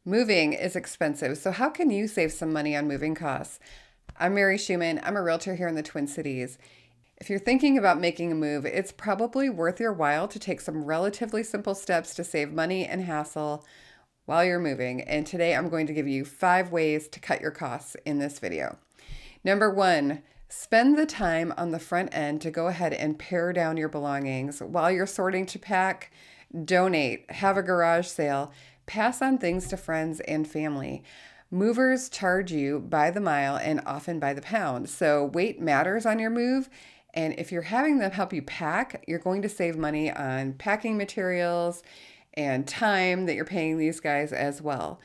Moving is expensive, so how can you save some money on moving costs? I'm Mary Schumann. I'm a realtor here in the Twin Cities. If you're thinking about making a move, it's probably worth your while to take some relatively simple steps to save money and hassle while you're moving. And today I'm going to give you 5 ways to cut your costs in this video. Number 1, spend the time on the front end to go ahead and pare down your belongings. While you're sorting to pack, donate, have a garage sale, pass on things to friends and family. Movers charge you by the mile and often by the pound, so weight matters on your move. And if you're having them help you pack, you're going to save money on packing materials and time that you're paying these guys as well.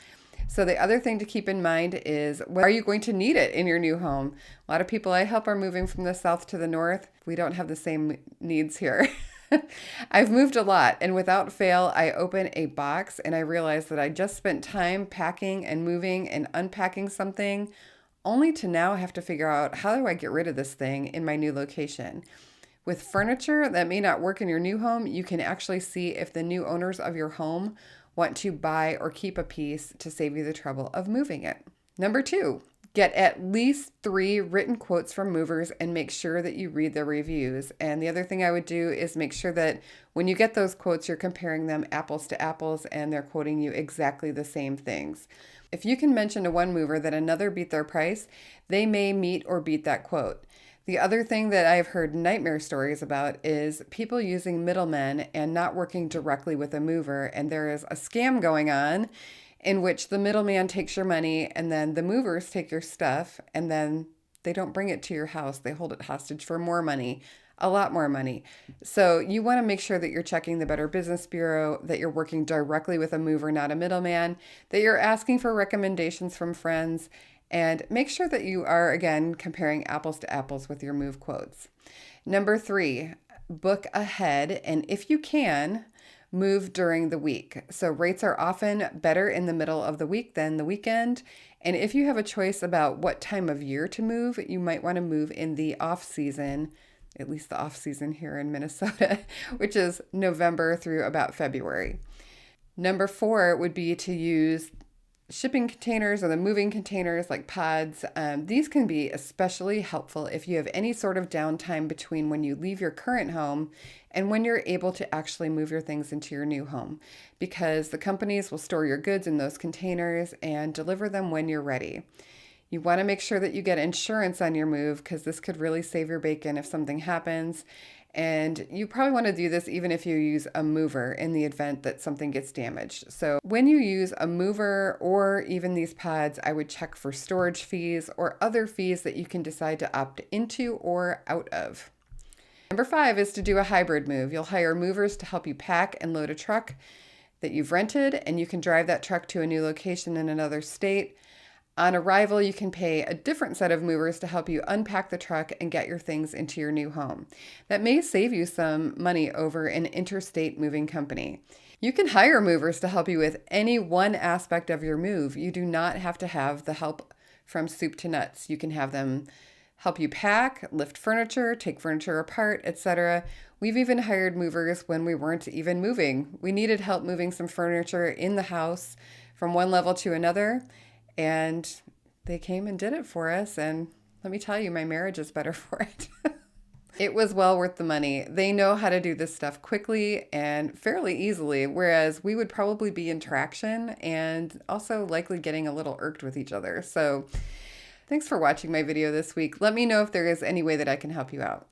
So the other thing to keep in mind is, are you going to need it in your new home? A lot of people I help are moving from the south to the north. We don't have the same needs here. I've moved a lot, and without fail, I open a box and I realize that I just spent time packing and moving and unpacking something, only to now have to figure out, how do I get rid of this thing in my new location? With furniture that may not work in your new home, you can actually see if the new owners of your home want to buy or keep a piece to save you the trouble of moving it. Number 2, get at least 3 written quotes from movers and make sure that you read the reviews. And the other thing I would do is make sure that when you get those quotes, you're comparing them apples to apples and they're quoting you exactly the same things. If you can mention to one mover that another beat their price, they may meet or beat that quote. The other thing that I've heard nightmare stories about is people using middlemen and not working directly with a mover. And there is a scam going on in which the middleman takes your money and then the movers take your stuff and then they don't bring it to your house. They hold it hostage for more money, a lot more money. So you want to make sure that you're checking the Better Business Bureau, that you're working directly with a mover, not a middleman, that you're asking for recommendations from friends, and make sure that you are, again, comparing apples to apples with your move quotes. Number 3, book ahead, and if you can, move during the week. So rates are often better in the middle of the week than the weekend. And if you have a choice about what time of year to move, you might want to move in the off season, at least the off season here in Minnesota, which is November through about February. Number 4 would be to use shipping containers or the moving containers like pods. These can be especially helpful if you have any sort of downtime between when you leave your current home and when you're able to actually move your things into your new home, because the companies will store your goods in those containers and deliver them when you're ready. You want to make sure that you get insurance on your move, because this could really save your bacon if something happens. And you probably want to do this even if you use a mover in the event that something gets damaged. So when you use a mover or even these pods, I would check for storage fees or other fees that you can decide to opt into or out of. Number 5 is to do a hybrid move. You'll hire movers to help you pack and load a truck that you've rented, and you can drive that truck to a new location in another state. On arrival, you can pay a different set of movers to help you unpack the truck and get your things into your new home. That may save you some money over an interstate moving company. You can hire movers to help you with any one aspect of your move. You do not have to have the help from soup to nuts. You can have them help you pack, lift furniture, take furniture apart, etc. We've even hired movers when we weren't even moving. We needed help moving some furniture in the house from one level to another. And they came and did it for us. And let me tell you, my marriage is better for it. It was well worth the money. They know how to do this stuff quickly and fairly easily, whereas we would probably be in traction and also likely getting a little irked with each other. So thanks for watching my video this week. Let me know if there is any way that I can help you out.